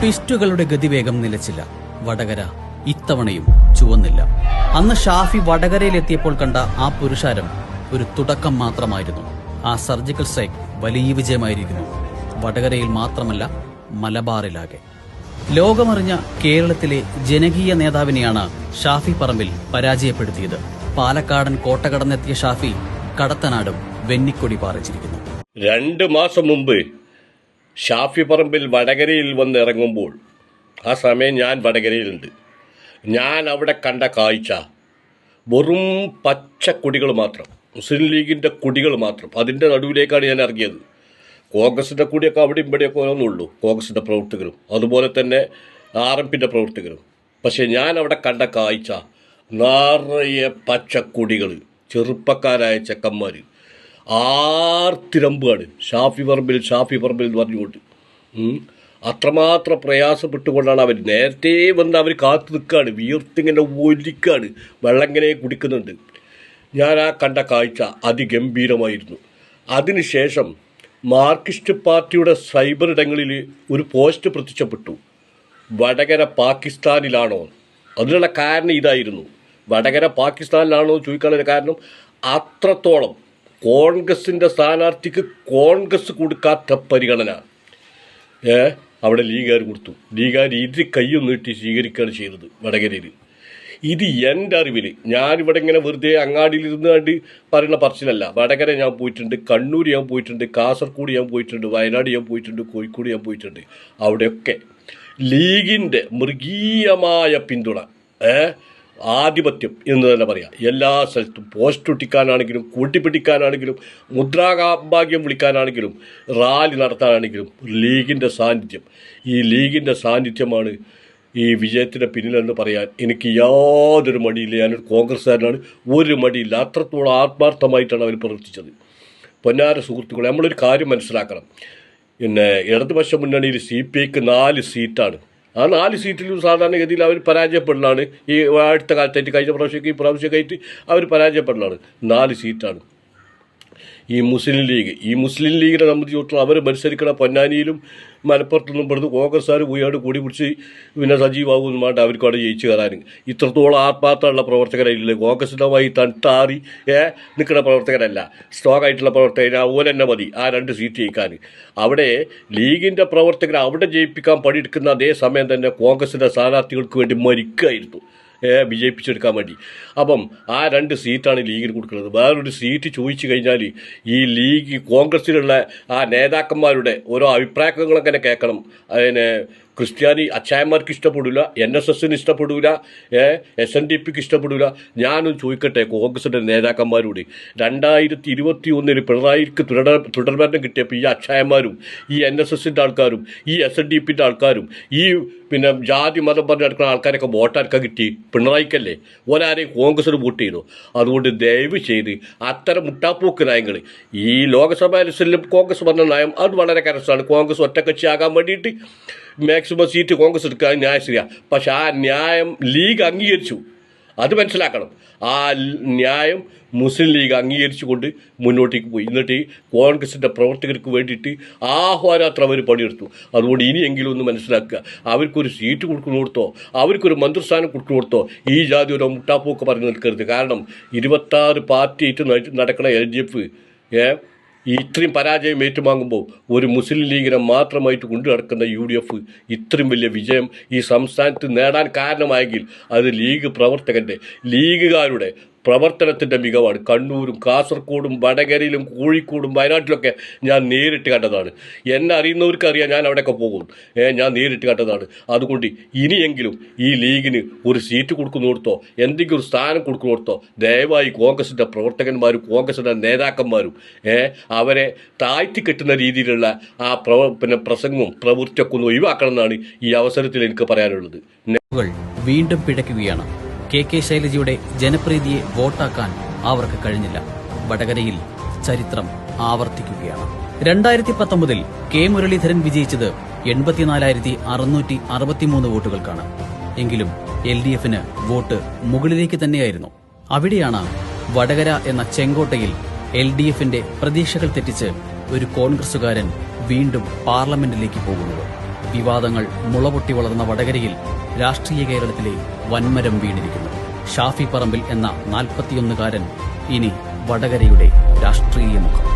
ട്വിസ്റ്റുകളുടെ ഗതിവേഗം നിലച്ചില്ല. വടകര ഇത്തവണയും ചുവന്നില്ല. അന്ന് ഷാഫി വടകരയിലെത്തിയപ്പോൾ കണ്ട ആ പുരുഷാരം ഒരു തുടക്കം മാത്രമായിരുന്നു. ആ സർജിക്കൽ സ്ട്രൈക്ക് വലിയ വിജയമായിരിക്കുന്നു. വടകരയിൽ മാത്രമല്ല, മലബാറിലാകെ. ലോകമറിഞ്ഞ കേരളത്തിലെ ജനകീയ നേതാവിനെയാണ് ഷാഫി പറമ്പിൽ പരാജയപ്പെടുത്തിയത്. പാലക്കാടൻ കോട്ട കടന്നെത്തിയ ഷാഫി കടത്തനാടും വെന്നിക്കൊടി പാറിച്ചിരിക്കുന്നു. 2 മാസം മുമ്പ് ഷാഫി പറമ്പിൽ വടകരയിൽ വന്നിറങ്ങുമ്പോൾ ആ സമയം ഞാൻ വടകരയിലുണ്ട്. ഞാൻ അവിടെ കണ്ട കാഴ്ച വെറും പച്ച കൊടികൾ മാത്രം, മുസ്ലിം ലീഗിൻ്റെ കൊടികൾ മാത്രം. അതിൻ്റെ നടുവിലേക്കാണ് ഞാൻ ഇറങ്ങിയത്. കോൺഗ്രസിൻ്റെ കൊടിയൊക്കെ അവിടെ ഇവിടെയൊക്കെ ഒന്നുള്ളൂ, കോൺഗ്രസിൻ്റെ പ്രവർത്തകരും അതുപോലെ തന്നെ RMPൻ്റെ പ്രവർത്തകരും. പക്ഷേ ഞാൻ അവിടെ കണ്ട കാഴ്ച നിറയെ പച്ചക്കൊടികൾ, ചെറുപ്പക്കാരായ ചെക്കന്മാർ ആർത്തിരമ്പുകയാണ് ഷാഫി പറമ്പിൽ എന്ന് പറഞ്ഞുകൊണ്ട്. അത്രമാത്രം പ്രയാസപ്പെട്ടുകൊണ്ടാണ് അവർ നേരത്തെ വന്ന് അവർ കാത്തു നിൽക്കുകയാണ്, വിയർത്തിങ്ങനെ ഒലിക്കുകയാണ്, വെള്ളം ഇങ്ങനെ കുടിക്കുന്നുണ്ട്. ഞാൻ ആ കണ്ട കാഴ്ച അതിഗംഭീരമായിരുന്നു. അതിനുശേഷം മാർക്സിസ്റ്റ് പാർട്ടിയുടെ സൈബർ ഇടങ്ങളിൽ ഒരു പോസ്റ്റ് പ്രത്യക്ഷപ്പെട്ടു, വടകര പാകിസ്ഥാനിലാണോ? അതിനുള്ള കാരണം ഇതായിരുന്നു. വടകര പാകിസ്ഥാനിലാണോ ചോദിക്കാനുള്ള കാരണം, അത്രത്തോളം കോൺഗ്രസിൻ്റെ സ്ഥാനാർത്ഥിക്ക് കോൺഗ്രസ് കൊടുക്കാത്ത പരിഗണന അവിടെ ലീഗുകാർ കൊടുത്തു. ലീഗുകാർ ഇതിൽ കയ്യും നീട്ടി സ്വീകരിക്കുകയാണ് ചെയ്തത് വടകരയിൽ. ഇത് എൻ്റെ അറിവിൽ, ഞാനിവിടെ ഇങ്ങനെ വെറുതെ അങ്ങാടിയിൽ ഇരുന്നുകൊണ്ട് പറയുന്ന പറച്ചിലല്ല. വടകര ഞാൻ പോയിട്ടുണ്ട്, കണ്ണൂർ ഞാൻ പോയിട്ടുണ്ട്, കാസർഗോഡ് ഞാൻ പോയിട്ടുണ്ട്, വയനാട് ഞാൻ പോയിട്ടുണ്ട്, കോഴിക്കോട് ഞാൻ പോയിട്ടുണ്ട്. അവിടെയൊക്കെ ലീഗിൻ്റെ മൃഗീയമായ പിന്തുണ, ആധിപത്യം എന്ന് തന്നെ പറയാം. എല്ലാ സ്ഥലത്തും പോസ്റ്റ് ഒട്ടിക്കാനാണെങ്കിലും, കൂട്ടിപ്പിടിക്കാനാണെങ്കിലും, മുദ്രാഭാഗ്യം വിളിക്കാനാണെങ്കിലും, റാലി നടത്താനാണെങ്കിലും ലീഗിൻ്റെ സാന്നിധ്യം, ഈ ലീഗിൻ്റെ സാന്നിധ്യമാണ് ഈ വിജയത്തിൻ്റെ പിന്നിലെന്ന് പറയാൻ എനിക്ക് യാതൊരു മടിയില്ല. ഞാനൊരു കോൺഗ്രസ്സുകാരനാണ്, ഒരു മടിയില്ല. അത്രത്തോളം ആത്മാർത്ഥമായിട്ടാണ് അവർ പ്രവർത്തിച്ചത്. പൊന്നാര സുഹൃത്തുക്കളെ, നമ്മളൊരു കാര്യം മനസ്സിലാക്കണം. പിന്നെ ഇടതുപക്ഷ മുന്നണിയിൽ CPIക്ക് 4 സീറ്റാണ്. ആ 4 സീറ്റിലും സാധാരണഗതിയിൽ അവർ പരാജയപ്പെടലാണ്. ഈ അടുത്ത കാലത്തായിട്ട്, കഴിഞ്ഞ പ്രാവശ്യമൊക്കെ ഈ പ്രാവശ്യമൊക്കെയായിട്ട് അവർ പരാജയപ്പെടലാണ്. 4 സീറ്റാണ് ഈ മുസ്ലിം ലീഗിനെ സംബന്ധിച്ചിടത്തോളം അവർ മത്സരിക്കണ പൊന്നാനിയിലും മലപ്പുറത്തൊന്നും പെടുന്നു കോൺഗ്രസ്സുകാർ പോയാണ്ട് കൂടി പിടിച്ച് പിന്നെ സജീവാകുമെന്ന് വേണ്ട അവർക്ക് അവിടെ ജയിച്ച് കയറാൻ. ഇത്രത്തോളം ആത്മാർത്ഥമുള്ള പ്രവർത്തകരായിട്ടില്ല. കോൺഗ്രസിനുമായി തട്ടാറി നിൽക്കുന്ന പ്രവർത്തകരല്ല, സ്ട്രോങ് ആയിട്ടുള്ള പ്രവർത്തകർ അതുപോലെ തന്നെ മതി ആ 2 സീറ്റ് ജയിക്കാൻ. അവിടെ ലീഗിൻ്റെ പ്രവർത്തകരെ അവിടെ ജയിപ്പിക്കാൻ പണിയെടുക്കുന്ന അതേ സമയം തന്നെ കോൺഗ്രസിൻ്റെ സ്ഥാനാർത്ഥികൾക്ക് വേണ്ടി മരിക്കുകയായിരുന്നു, വിജയിപ്പിച്ചെടുക്കാൻ വേണ്ടി. അപ്പം ആ 2 സീറ്റാണ് ലീഗിന് കൊടുക്കുന്നത്. വേറൊരു സീറ്റ് ചോദിച്ചു കഴിഞ്ഞാൽ ഈ ലീഗ് കോൺഗ്രസ്സിലുള്ള ആ നേതാക്കന്മാരുടെ ഓരോ അഭിപ്രായങ്ങളൊക്കെ കേൾക്കണം. അതിന് ക്രിസ്ത്യാനി അച്ചായന്മാർക്ക് ഇഷ്ടപ്പെടില്ല, NSSന് ഇഷ്ടപ്പെടില്ല, SNDPക്ക് ഇഷ്ടപ്പെടില്ല. ഞാനും ചോദിക്കട്ടെ കോൺഗ്രസിൻ്റെ നേതാക്കന്മാരോട്, 2021 പിണറായിക്ക് തുടർഭരണം കിട്ടിയപ്പോൾ ഈ അച്ചായന്മാരും ഈ NSSൻ്റെ ആൾക്കാരും ഈ SNDPൻ്റെ ആൾക്കാരും ഈ പിന്നെ ജാതി മതം പറഞ്ഞ് നടക്കുന്ന ആൾക്കാരൊക്കെ വോട്ടാർക്കാൻ കിട്ടി, പിണറായിക്കല്ലേ? ഓനാരെയും കോൺഗ്രസിന് വോട്ട് ചെയ്തു. അതുകൊണ്ട് ദയവ് ചെയ്ത് അത്തരം മുട്ടാപ്പോക്ക് നയങ്ങൾ, ഈ ലോക്സഭാ ഇലക്ഷനിലും കോൺഗ്രസ് പറഞ്ഞ നയം അത് വളരെ കരസ്ഥാണ്. കോൺഗ്രസ് ഒറ്റക്കക്ഷിയാകാൻ വേണ്ടിയിട്ട് മാക്സിമം സീറ്റ് കോൺഗ്രസ് എടുക്കാൻ ന്യായം ശരിയാണ്. പക്ഷെ ആ ന്യായം ലീഗ് അംഗീകരിച്ചു, അത് മനസ്സിലാക്കണം. ആ ന്യായം മുസ്ലിം ലീഗ് അംഗീകരിച്ചുകൊണ്ട് മുന്നോട്ടേക്ക് പോയി. എന്നിട്ട് കോൺഗ്രസിൻ്റെ പ്രവർത്തകർക്ക് വേണ്ടിയിട്ട് ആഹ്വാനാത്രം അവർ പണിയെടുത്തു. അതുകൊണ്ട് ഇനിയെങ്കിലും ഒന്ന് മനസ്സിലാക്കുക, അവർക്കൊരു സീറ്റ് കൊടുക്കുന്നിടത്തോ അവർക്കൊരു മന്ത്രിസ്ഥാനം കൊടുക്കുന്നിടത്തോ ഈ ജാതി ഒരു മുട്ടാപ്പോക്ക് പറഞ്ഞു നിൽക്കരുത്. കാരണം 26 പാർട്ടിയായിട്ട് നടക്കുന്ന LDF ഇത്രയും പരാജയം ഏറ്റുവാങ്ങുമ്പോൾ ഒരു മുസ്ലിം ലീഗിനെ മാത്രമായിട്ട് കൊണ്ടു നടക്കുന്ന UDF ഇത്രയും വലിയ വിജയം ഈ സംസ്ഥാനത്ത് നേടാൻ കാരണമായെങ്കിൽ അത് ലീഗ് പ്രവർത്തകൻ്റെ, ലീഗുകാരുടെ പ്രവർത്തനത്തിൻ്റെ മികവാണ്. കണ്ണൂരും കാസർഗോഡും വടകരയിലും കോഴിക്കോടും വയനാട്ടിലൊക്കെ ഞാൻ നേരിട്ട് കണ്ടതാണ്. എന്നെ അറിയുന്നവർക്കറിയാം, ഞാൻ അവിടെയൊക്കെ പോകും, ഞാൻ നേരിട്ട് കണ്ടതാണ്. അതുകൊണ്ട് ഇനിയെങ്കിലും ഈ ലീഗിന് ഒരു സീറ്റ് കൊടുക്കുന്നിടത്തോ എന്തെങ്കിലും ഒരു സ്ഥാനം കൊടുക്കുന്നിടത്തോ ദയവായി കോൺഗ്രസിൻ്റെ പ്രവർത്തകന്മാരും കോൺഗ്രസിൻ്റെ നേതാക്കന്മാരും അവരെ താഴ്ത്തിക്കെട്ടുന്ന രീതിയിലുള്ള ആ പ്രസംഗവും പ്രവൃത്തിയൊക്കെ ഒന്ന് ഒഴിവാക്കണം എന്നാണ് ഈ അവസരത്തിൽ എനിക്ക് പറയാനുള്ളത്. വീണ്ടും പിഴയ്ക്കുകയാണ്. KK ശൈലജയുടെ ജനപ്രീതിയെ വോട്ടാക്കാൻ അവർക്ക് കഴിഞ്ഞില്ല. വടകരയിൽ ചരിത്രം ആവർത്തിക്കുകയാണ്. 2019 K മുരളീധരൻ വിജയിച്ചത് 84,663 വോട്ടുകൾക്കാണ്. എങ്കിലും LDFന് വോട്ട് മുകളിലേക്ക് തന്നെയായിരുന്നു. അവിടെയാണ് വടകര എന്ന ചെങ്കോട്ടയിൽ LDFന്റെ പ്രതീക്ഷകൾ തെറ്റിച്ച് ഒരു കോൺഗ്രസുകാരൻ വീണ്ടും പാർലമെന്റിലേക്ക് പോകുന്നത്. വിവാദങ്ങൾ മുളപൊട്ടി വളർന്ന വടകരയിൽ രാഷ്ട്രീയ കേരളത്തിലെ വൻമരം വീണിരിക്കുന്നു. ഷാഫി പറമ്പിൽ എന്ന 41-കാരൻ ഇനി വടകരയുടെ രാഷ്ട്രീയ മുഖം.